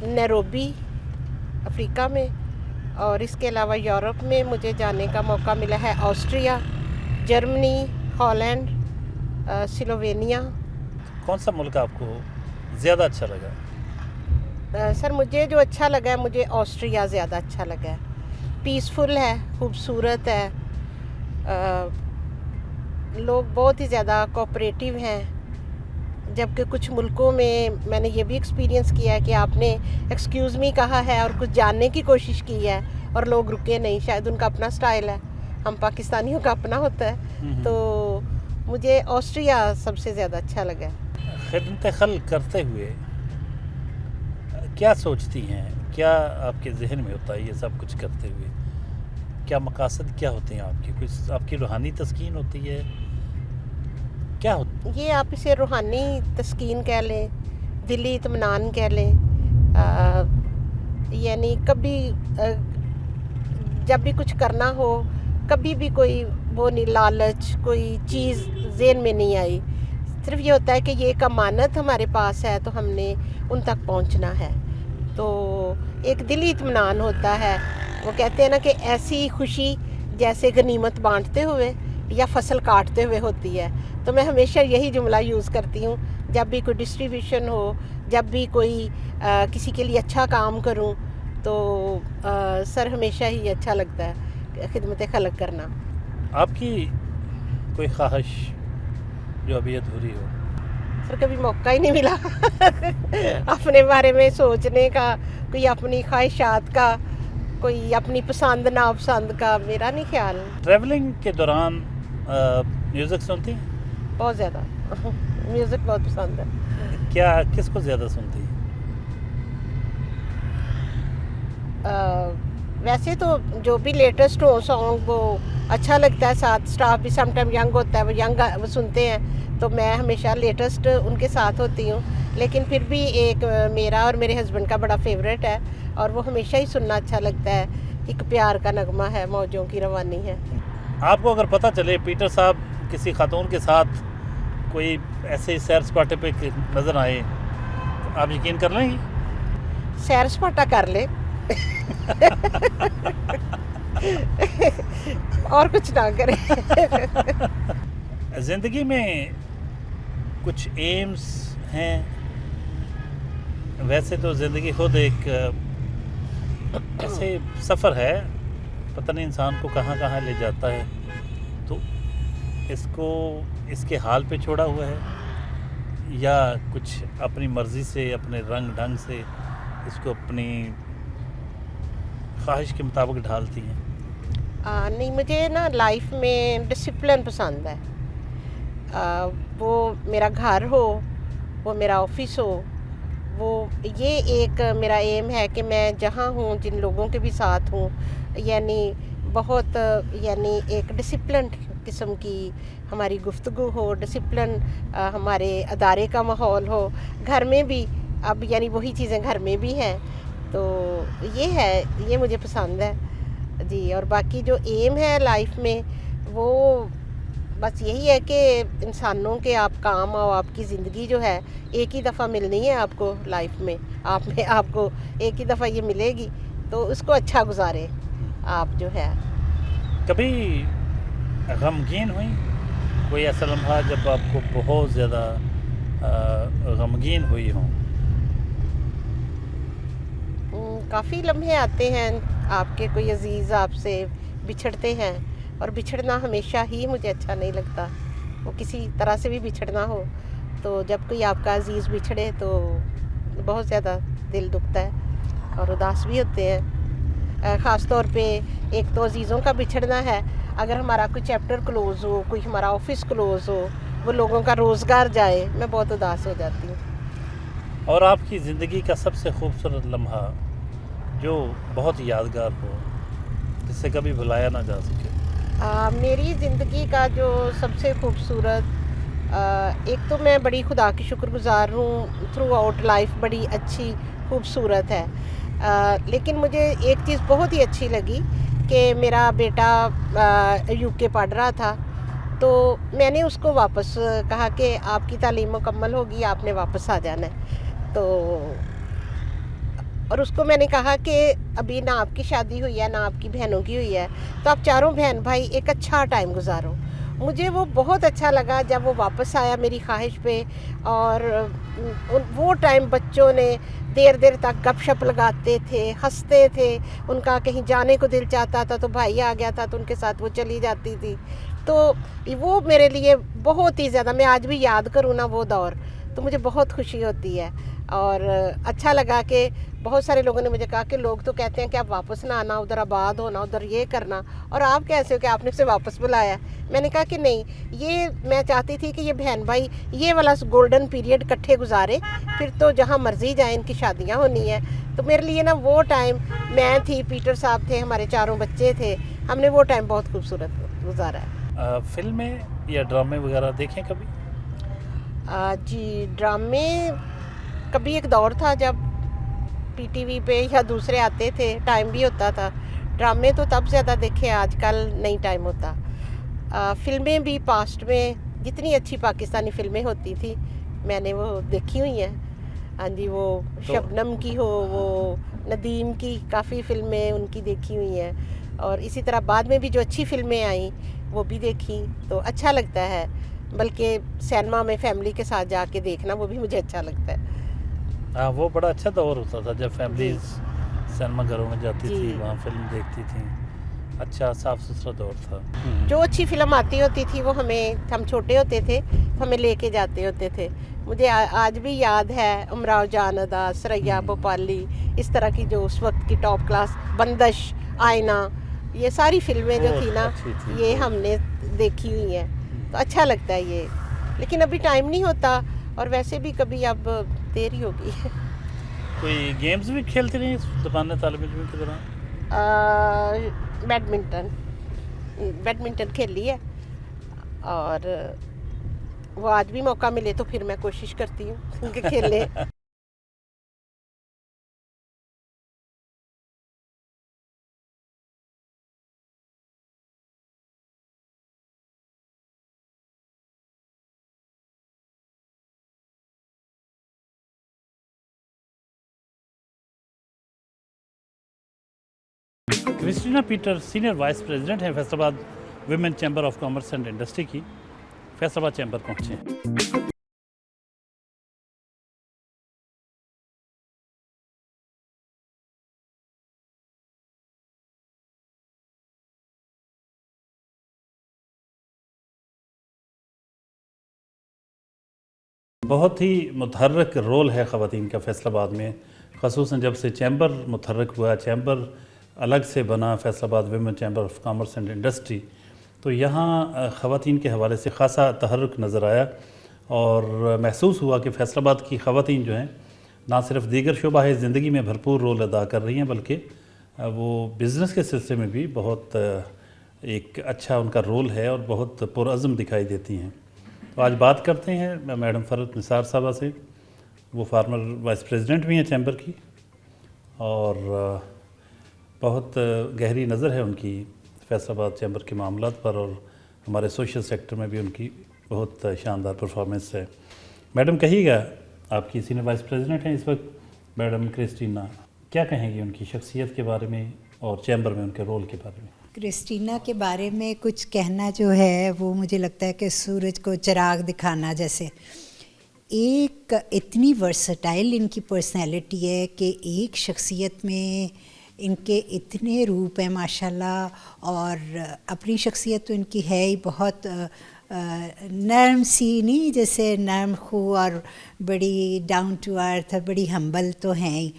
नैरोबी अफ्रीका में, और इसके अलावा यूरोप में मुझे जाने का मौका मिला है, ऑस्ट्रिया, जर्मनी, हॉलैंड, स्लोवेनिया। कौन सा मुल्क आपको ज़्यादा अच्छा लगा? सर मुझे जो अच्छा लगा है, मुझे ऑस्ट्रिया ज़्यादा अच्छा लगा है। पीसफुल है, खूबसूरत है, लोग बहुत ही ज़्यादा कोऑपरेटिव हैं। जबकि कुछ मुल्कों में मैंने ये भी एक्सपीरियंस किया है कि आपने एक्सक्यूज़ मी कहा है और कुछ जानने की कोशिश की है और लोग रुके नहीं, शायद उनका अपना स्टाइल है, हम पाकिस्तानियों का अपना होता है। तो मुझे ऑस्ट्रिया सबसे ज़्यादा अच्छा लगा। खिदमत खल्क करते हुए क्या सोचती हैं, क्या आपके जहन में होता है ये सब कुछ करते हुए? क्या मकासद क्या होते हैं आपके? कुछ आपकी रूहानी तस्कीन होती है, क्या होता? ये आप इसे रूहानी तस्कीन कह लें, दिली इत्मीनान कह लें। यानी कभी जब भी कुछ करना हो, कभी भी कोई वो नहीं, लालच कोई चीज़ ज़हन में नहीं आई। सिर्फ ये होता है कि ये एक अमानत हमारे पास है तो हमने उन तक पहुंचना है। तो एक दिली इत्मीनान होता है। वो कहते हैं ना कि ऐसी खुशी जैसे गनीमत बांटते हुए या फसल काटते हुए होती है। तो मैं हमेशा यही जुमला यूज़ करती हूँ जब भी कोई डिस्ट्रीब्यूशन हो, जब भी कोई किसी के लिए अच्छा काम करूँ, तो सर हमेशा ही अच्छा लगता है खिदमत खल्क करना। आपकी कोई ख्वाहिश जो अभी अधूरी हो? सर कभी मौका ही नहीं मिला अपने बारे में सोचने का, कोई अपनी ख्वाहिशात का, कोई अपनी पसंद नापसंद का, मेरा नहीं ख्याल। ट्रैवलिंग के दौरान म्यूज़िक सुनती हैं? बहुत ज़्यादा म्यूज़िक बहुत पसंद है। क्या किसको ज़्यादा सुनती हैं? वैसे तो जो भी लेटेस्ट हो सॉन्ग वो अच्छा लगता है। साथ स्टाफ भी समटाइम यंग होता है, वो यंग वो सुनते हैं, तो मैं हमेशा लेटेस्ट उनके साथ होती हूँ। लेकिन फिर भी एक मेरा और मेरे हस्बैंड का बड़ा फेवरेट है और वो हमेशा ही सुनना अच्छा लगता है। एक प्यार का नगमा है, मौजों की रवानी है। आपको अगर पता चले पीटर साहब किसी खातून के साथ कोई ऐसे सैर सपाटे पे नज़र आए, तो आप यकीन कर लेंगी? सैर सपाटा कर ले और कुछ ना करें। ज़िंदगी में कुछ एम्स हैं? वैसे तो ज़िंदगी खुद एक ऐसे सफ़र है, पता नहीं इंसान को कहाँ कहाँ ले जाता है। तो इसको इसके हाल पे छोड़ा हुआ है या कुछ अपनी मर्ज़ी से, अपने रंग ढंग से इसको अपनी ख्वाहिश के मुताबिक ढालती हैं? नहीं, मुझे ना लाइफ में डिसिप्लिन पसंद है। वो मेरा घर हो, वो मेरा ऑफिस हो, वो ये एक मेरा एम है कि मैं जहाँ हूँ, जिन लोगों के भी साथ हूँ, यानी बहुत यानी एक डिसिप्लिन किस्म की हमारी गुफ्तगू हो, डिसिप्लिन हमारे अदारे का माहौल हो। घर में भी अब यानी वही चीज़ें घर में भी हैं, तो ये है, ये मुझे पसंद है जी। और बाकी जो एम है लाइफ में, वो बस यही है कि इंसानों के आप काम और आपकी ज़िंदगी जो है एक ही दफ़ा मिलनी है आपको लाइफ में, आपको एक ही दफ़ा ये मिलेगी, तो उसको अच्छा गुजारे आप जो है। कभी गमगीन हुई कोई ऐसा लम्हा जब आपको बहुत ज़्यादा गमगीन हुई हो? काफ़ी लम्हे आते हैं आपके, कोई अजीज़ आपसे बिछड़ते हैं, और बिछड़ना हमेशा ही मुझे अच्छा नहीं लगता, वो किसी तरह से भी बिछड़ना हो, तो जब कोई आपका अजीज़ बिछड़े तो बहुत ज़्यादा दिल दुखता है और उदास भी होते हैं। ख़ास तौर पे एक तो अजीज़ों का बिछड़ना है, अगर हमारा कोई चैप्टर क्लोज़ हो, कोई हमारा ऑफिस क्लोज़ हो, वो लोगों का रोज़गार जाए, मैं बहुत उदास हो जाती हूँ। और आपकी ज़िंदगी का सबसे खूबसूरत लम्हा जो बहुत यादगार हो, जिससे कभी भुलाया ना जा सके? मेरी ज़िंदगी का जो सबसे खूबसूरत, एक तो मैं बड़ी खुदा की शुक्रगुज़ार हूँ, थ्रू आउट लाइफ बड़ी अच्छी खूबसूरत है। लेकिन मुझे एक चीज़ बहुत ही अच्छी लगी कि मेरा बेटा यूके पढ़ रहा था, तो मैंने उसको वापस कहा कि आपकी तालीम मुकम्मल होगी, आपने वापस आ जाना है। तो और उसको मैंने कहा कि अभी ना आपकी शादी हुई है ना आपकी बहनों की हुई है, तो आप चारों बहन भाई एक अच्छा टाइम गुजारो। मुझे वो बहुत अच्छा लगा जब वो वापस आया मेरी ख्वाहिश पे, और वो टाइम बच्चों ने देर देर तक गपशप लगाते थे, हंसते थे, उनका कहीं जाने को दिल चाहता था तो भाई आ गया था तो उनके साथ वो चली जाती थी। तो वो मेरे लिए बहुत ही ज़्यादा, मैं आज भी याद करूँ ना वो दौर, तो मुझे बहुत खुशी होती है। और अच्छा लगा कि बहुत सारे लोगों ने मुझे कहा कि लोग तो कहते हैं कि आप वापस ना आना, उधर आबाद होना, उधर ये करना, और आप कैसे हो कि आपने उसे वापस बुलाया। मैंने कहा कि नहीं, ये मैं चाहती थी कि ये बहन भाई ये वाला गोल्डन पीरियड इकट्ठे गुजारे, फिर तो जहाँ मर्जी जाए इनकी शादियाँ होनी है। तो मेरे लिए ना वो टाइम, मैं थी, पीटर साहब थे, हमारे चारों बच्चे थे, हमने वो टाइम बहुत खूबसूरत गुजारा है। फिल्में या ड्रामे वगैरह देखें कभी? जी, ड्रामे कभी एक दौर था जब पीटीवी पे या दूसरे आते थे, टाइम भी होता था। ड्रामे तो तब ज़्यादा देखे, आजकल नहीं टाइम होता। फिल्में भी पास्ट में जितनी अच्छी पाकिस्तानी फिल्में होती थी मैंने वो देखी हुई हैं। हाँ जी, वो शबनम की हो, वो नदीम की, काफ़ी फिल्में उनकी देखी हुई हैं, और इसी तरह बाद में भी जो अच्छी फिल्में आई वो भी देखी, तो अच्छा लगता है। बल्कि सिनेमा में फैमिली के साथ जाके देखना वो भी मुझे अच्छा लगता है। हाँ, वो बड़ा अच्छा दौर होता था जब फैमिलीज सिनेमा घरों में जाती थी, वहाँ फिल्म देखती थी। अच्छा साफ़ सुथरा दौर था। जो अच्छी फिल्म आती होती थी वो हम छोटे होते थे, हमें लेके जाते होते थे। मुझे आज भी याद है उमराव जान अदा, सरैया भोपाली, इस तरह की जो उस वक्त की टॉप क्लास, बंदश, आईना, ये सारी फिल्में जो थी ना, ये हमने देखी हुई हैं, तो अच्छा लगता है ये। लेकिन अभी टाइम नहीं होता, और वैसे भी कभी अब देरी हो गई है। कोई गेम्स भी खेलती रही ज़माने तालिब इल्म की तरह? बैडमिंटन खेली है, और वो आज भी मौका मिले तो फिर मैं कोशिश करती हूँ कि खेले। Christina Peter senior vice president हैं Faisalabad women chamber of commerce and industry की। फैसलाबाद चैम्बर पहुँचे। बहुत ही मुतहर्रिक रोल है ख़वातीन का फैसलाबाद में, ख़ुसूसन जब से चैम्बर मुतहर्रिक हुआ, चैम्बर अलग से बना Faisalabad women chamber of commerce and industry, तो यहाँ ख़वातीन के हवाले से ख़ासा तहर्रुक नज़र आया, और महसूस हुआ कि फैसलाबाद की ख़वातीन जो हैं ना सिर्फ दीगर शोबा ज़िंदगी में भरपूर रोल अदा कर रही हैं, बल्कि वो बिज़नेस के सिलसिले में भी बहुत एक अच्छा उनका रोल है और बहुत पुरअज़्म दिखाई देती हैं। तो आज बात करते हैं मैडम फ़रत निसार साहबा से, वो फार्मर वाइस प्रेसिडेंट भी हैं चैम्बर की, और बहुत गहरी नज़र है उनकी फैसलाबाद चैम्बर के मामलात पर और हमारे सोशल सेक्टर में भी उनकी बहुत शानदार परफॉर्मेंस है। मैडम कहिएगा, आपकी सीनियर वाइस प्रेसिडेंट हैं इस वक्त मैडम क्रिस्टीना, क्या कहेंगी उनकी शख्सियत के बारे में और चैम्बर में उनके रोल के बारे में? क्रिस्टीना के बारे में कुछ कहना जो है वो मुझे लगता है कि सूरज को चिराग दिखाना जैसे। एक इतनी वर्सटाइल इनकी पर्सनैलिटी है कि एक शख्सियत में इनके इतने रूप हैं माशाल्लाह, और अपनी शख्सियत तो इनकी है ही बहुत नरम सी, नहीं जैसे नरम खू और बड़ी डाउन टू अर्थ और बड़ी हम्बल तो हैं ही,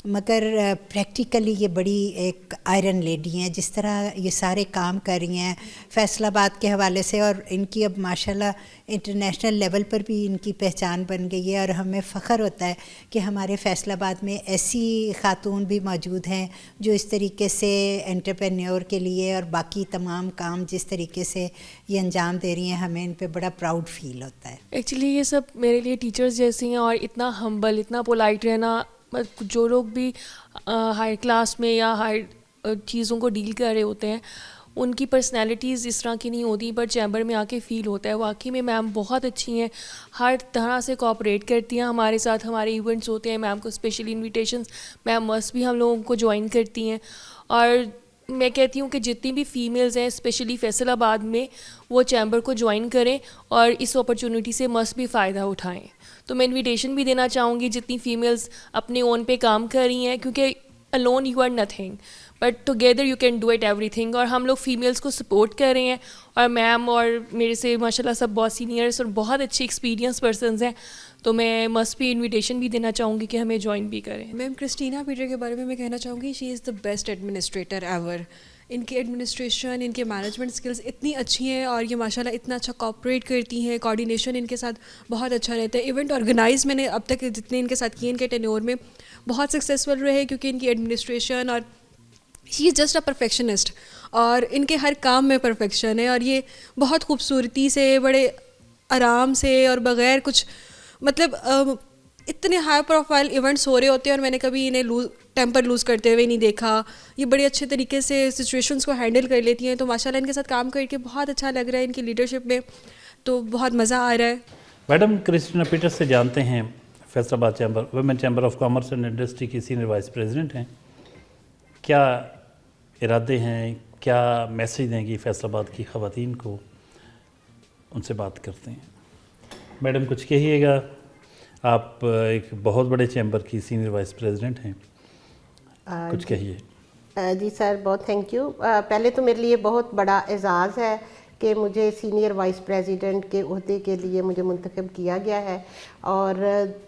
मगर प्रैक्टिकली ये बड़ी एक आयरन लेडी हैं। जिस तरह ये सारे काम कर रही हैं फैसलाबाद के हवाले से, और इनकी अब माशाल्लाह इंटरनेशनल लेवल पर भी इनकी पहचान बन गई है, और हमें फ़ख्र होता है कि हमारे फैसलाबाद में ऐसी ख़ातून भी मौजूद हैं जो इस तरीके से एंटरप्रेन्योर के लिए और बाकी तमाम काम जिस तरीके से ये अंजाम दे रही हैं, हमें इन पर बड़ा प्राउड फील होता है। एक्चुअली ये सब मेरे लिए टीचर्स जैसी हैं, और इतना हम्बल, इतना पोलाइट रहना, जो लोग भी हाई क्लास में या हाई चीज़ों को डील कर रहे होते हैं उनकी पर्सनैलिटीज़ इस तरह की नहीं होती, पर चैम्बर में आके फ़ील होता है वाकई में मैम बहुत अच्छी हैं, हर तरह से कोऑपरेट करती हैं हमारे साथ। हमारे इवेंट्स होते हैं, मैम को स्पेशल इन्विटेशंस मैम मस्ट भी हम लोगों को ज्वाइन करती हैं। और मैं कहती हूँ कि जितनी भी फ़ीमेल्स हैं स्पेशली फैसलाबाद में, वो चैम्बर को ज्वाइन करें और इस अपॉर्चुनिटी से मस्ट भी फ़ायदा उठाएं। तो मैं इनविटेशन भी देना चाहूँगी जितनी फ़ीमेल्स अपने ओन पे काम कर रही हैं, क्योंकि alone you are nothing but together you can do it everything. और हम लोग फ़ीमेल्स को सपोर्ट कर रहे हैं, और मैम और मेरे से माशाल्लाह सब बहुत सीनियर्स और बहुत अच्छे एक्सपीरियंस पर्सनस हैं, तो मैं मस्ट भी इनविटेशन भी देना चाहूँगी कि हमें ज्वाइन भी करें। मैम क्रिस्टीना पीटर के बारे में मैं कहना चाहूँगी, she is the best administrator ever. इनकी एडमिनिस्ट्रेशन, इनके मैनेजमेंट स्किल्स इतनी अच्छी हैं, और ये माशाल्लाह इतना अच्छा कोऑपरेट करती हैं, कोऑर्डिनेशन इनके साथ बहुत अच्छा रहता है। इवेंट ऑर्गेनाइज मैंने अब तक जितने इनके साथ किए इनके टेन्योर में बहुत सक्सेसफुल रहे, क्योंकि इनकी एडमिनिस्ट्रेशन, और she is just a perfectionist, और इनके हर काम में परफेक्शन है, और ये बहुत खूबसूरती से, बड़े आराम से और बग़ैर कुछ मतलब इतने हाई प्रोफाइल इवेंट्स हो रहे होते हैं और मैंने कभी इन्हें टेम्पर लूज़ करते हुए नहीं देखा। ये बड़े अच्छे तरीके से सिचुएशंस को हैंडल कर लेती हैं, तो माशाल्लाह इनके साथ काम करके बहुत अच्छा लग रहा है, इनकी लीडरशिप में तो बहुत मज़ा आ रहा है। मैडम क्रिस्टीना पीटर से जानते हैं, Faisalabad chamber, women chamber of commerce and industry की सीनियर वाइस प्रेसिडेंट हैं। क्या इरादे हैं, क्या मैसेज देंगी फैसलाबाद की ख़वातीन को? उनसे बात करते हैं। मैडम कुछ कहिएगा, आप एक बहुत बड़े चैम्बर की सीनियर वाइस प्रेसिडेंट हैं, कुछ कहिए। जी सर, बहुत थैंक यू। पहले तो मेरे लिए बहुत बड़ा एजाज़ है कि मुझे सीनियर वाइस प्रेसिडेंट के ओहदे के लिए मुझे मुंतखब किया गया है, और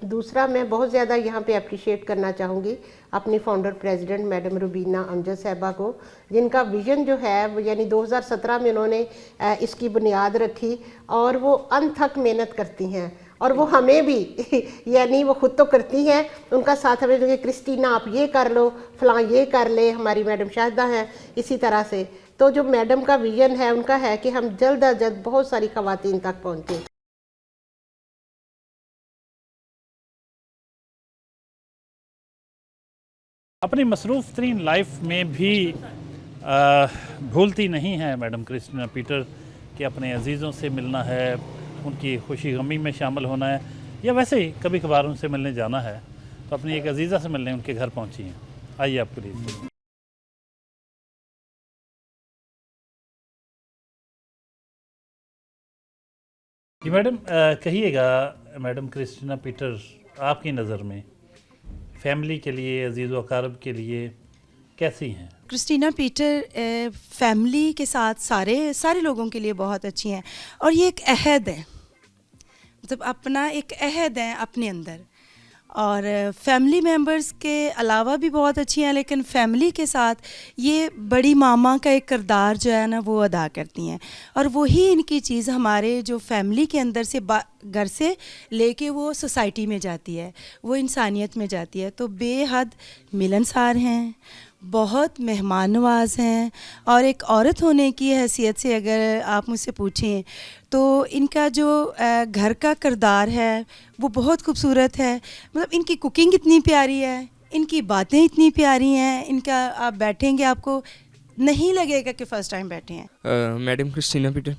दूसरा मैं बहुत ज़्यादा यहाँ पे अप्रिशिएट करना चाहूँगी अपनी founder president madam Rubina Amjad साहिबा को, जिनका विज़न जो है वो यानी 2017 में उन्होंने इसकी बुनियाद रखी, और वो अनथक मेहनत करती हैं, और वो हमें भी यानी वो खुद तो करती हैं, उनका साथ हमें जो क्रिस्टीना आप ये कर लो, फ़लाँ ये कर ले, हमारी मैडम शाहिदा हैं इसी तरह से। तो जो मैडम का विज़न है उनका है कि हम जल्द अज जल्द बहुत सारी ख़वातीन तक पहुँचें। अपनी मसरूफ़ तरीन लाइफ में भी भूलती नहीं है मैडम क्रिस्टीना पीटर कि अपने अजीज़ों से मिलना है, उनकी खुशी गमी में शामिल होना है, या वैसे ही कभी कभार उनसे मिलने जाना है। तो अपनी एक अजीज़ा से मिलने उनके घर पहुंची हैं। आइए आपको लीजिए। जी मैडम, कहिएगा मैडम क्रिस्टीना पीटर आपकी नज़र में फैमिली के लिए, अजीज़ व अकारब के लिए कैसी हैं? क्रिस्टीना पीटर फैमिली के साथ सारे लोगों के लिए बहुत अच्छी हैं, और ये एक अहद है, मतलब अपना एक अहद है अपने अंदर, और फैमिली मेम्बर्स के अलावा भी बहुत अच्छी हैं, लेकिन फैमिली के साथ ये बड़ी मामा का एक किरदार जो है ना वो अदा करती हैं, और वही इनकी चीज़ हमारे जो फैमिली के अंदर से घर से लेके वो सोसाइटी में जाती है, वो इंसानियत में जाती है। तो बेहद मिलनसार हैं, बहुत मेहमान नवाज हैं, और एक औरत होने की हैसियत से अगर आप मुझसे पूछें तो इनका जो घर का किरदार है वो बहुत खूबसूरत है। मतलब इनकी कुकिंग इतनी प्यारी है, इनकी बातें इतनी प्यारी हैं, इनका आप बैठेंगे आपको नहीं लगेगा कि फ़र्स्ट टाइम बैठे हैं। मैडम क्रिस्टीना पीटर,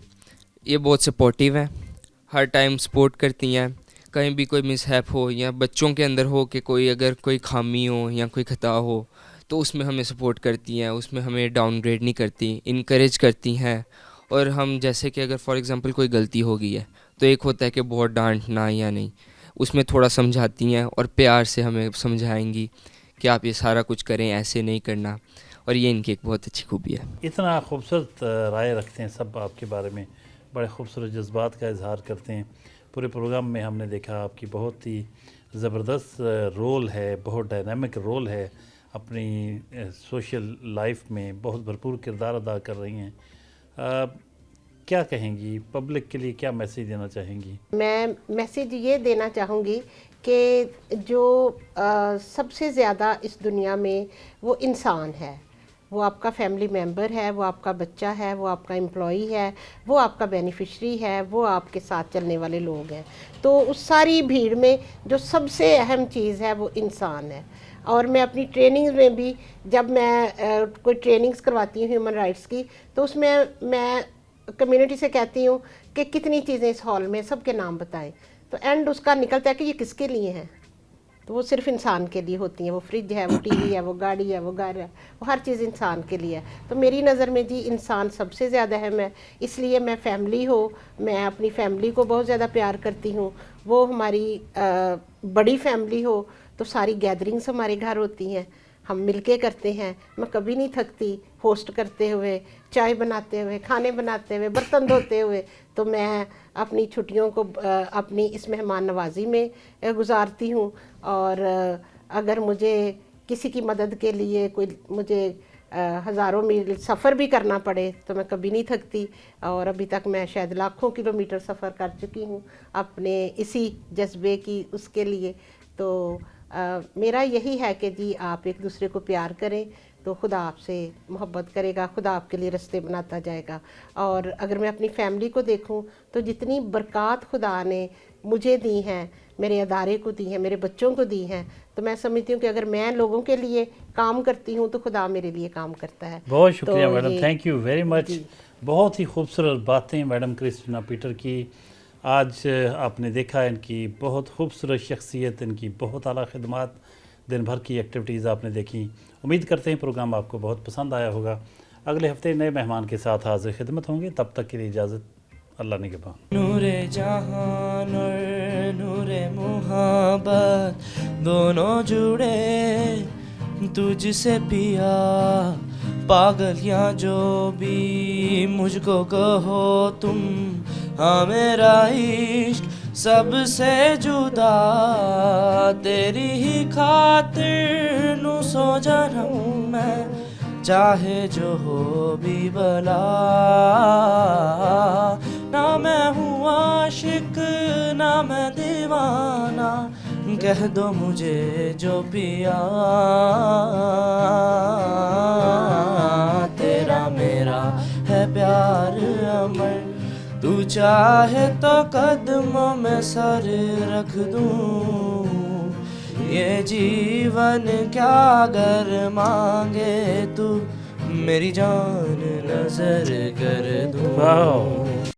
ये बहुत सपोर्टिव हैं, हर टाइम सपोर्ट करती हैं। कहीं भी कोई मिसहैप हो या बच्चों के अंदर हो कि कोई अगर कोई खामी हो या कोई खता हो तो उसमें हमें सपोर्ट करती हैं, उसमें हमें डाउनग्रेड नहीं करती, इनकरेज करती हैं। और हम जैसे कि अगर फॉर एग्ज़ाम्पल कोई गलती हो गई है तो एक होता है कि बहुत डांटना या नहीं, उसमें थोड़ा समझाती हैं और प्यार से हमें समझाएंगी कि आप ये सारा कुछ करें, ऐसे नहीं करना। और ये इनकी एक बहुत अच्छी खूबी है। इतना खूबसूरत राय रखते हैं सब आपके बारे में, बड़े खूबसूरत जज्बात का इजहार करते हैं। पूरे प्रोग्राम में हमने देखा आपकी बहुत ही ज़बरदस्त रोल है, बहुत डायनामिक रोल है, अपनी सोशल लाइफ में बहुत भरपूर किरदार अदा कर रही हैं। क्या कहेंगी पब्लिक के लिए, क्या मैसेज देना चाहेंगी? मैं मैसेज ये देना चाहूँगी कि जो सबसे ज़्यादा इस दुनिया में वो इंसान है, वो आपका फैमिली मेम्बर है, वो आपका बच्चा है, वो आपका एम्प्लॉई है, वो आपका बेनिफिशरी है, वो आपके साथ चलने वाले लोग हैं। तो उस सारी भीड़ में जो सबसे अहम चीज़ है वो इंसान है। और मैं अपनी ट्रेनिंग में भी, जब मैं कोई ट्रेनिंग्स करवाती हूँ ह्यूमन राइट्स की, तो उसमें मैं कम्युनिटी से कहती हूँ कि कितनी चीज़ें इस हॉल में, सबके नाम बताएं। तो एंड उसका निकलता है कि ये किसके लिए हैं, तो वो सिर्फ इंसान के लिए होती हैं। वो फ्रिज है, वो टीवी है, वो गाड़ी है, वो घर है, वो हर चीज़ इंसान के लिए है। तो मेरी नज़र में जी इंसान सबसे ज़्यादा अहम है। इसलिए मैं फैमिली हो, मैं अपनी फैमिली को बहुत ज़्यादा प्यार करती हूँ। वो हमारी बड़ी फैमिली हो तो सारी गैदरिंग्स हमारे घर होती हैं, हम मिलके करते हैं। मैं कभी नहीं थकती होस्ट करते हुए, चाय बनाते हुए, खाने बनाते हुए, बर्तन धोते हुए। तो मैं अपनी छुट्टियों को अपनी इस मेहमान नवाजी में गुजारती हूँ। और अगर मुझे किसी की मदद के लिए कोई मुझे हज़ारों मील सफ़र भी करना पड़े तो मैं कभी नहीं थकती। और अभी तक मैं शायद लाखों किलोमीटर सफ़र कर चुकी हूँ अपने इसी जज्बे की उसके लिए। तो मेरा यही है कि जी आप एक दूसरे को प्यार करें तो खुदा आपसे मोहब्बत करेगा, खुदा आपके लिए रास्ते बनाता जाएगा। और अगर मैं अपनी फैमिली को देखूं तो जितनी बरक़ात खुदा ने मुझे दी हैं, मेरे अदारे को दी हैं, मेरे बच्चों को दी हैं, तो मैं समझती हूँ कि अगर मैं लोगों के लिए काम करती हूँ तो खुदा मेरे लिए काम करता है। बहुत शुक्रिया madam, thank you very much. बहुत ही खूबसूरत बातें मैडम क्रिस्टीना पीटर की। आज आपने देखा इनकी बहुत खूबसूरत शख्सियत, इनकी बहुत आला खिदमत, दिन भर की एक्टिविटीज़ आपने देखी। उम्मीद करते हैं प्रोग्राम आपको बहुत पसंद आया होगा। अगले हफ्ते नए मेहमान के साथ हाजिर खिदमत होंगे, तब तक के लिए इजाज़त, अल्लाह निगहबान। नूरे जहान और नूरे मुहब्बत दोनों जुड़े तुझसे पिया, पागल या जो भी मुझको कहो तुम, हाँ मेरा इश्क सबसे जुदा, तेरी ही खातिर नू सो जानूं मैं, चाहे जो हो भी भला। ना मैं हूँ आशिक ना मैं दीवाना, कह दो मुझे जो पिया, तेरा मेरा है प्यार अमर, तू चाहे तो कदमों में सर रख दूं, ये जीवन क्या अगर मांगे तू, मेरी जान नजर कर दूं।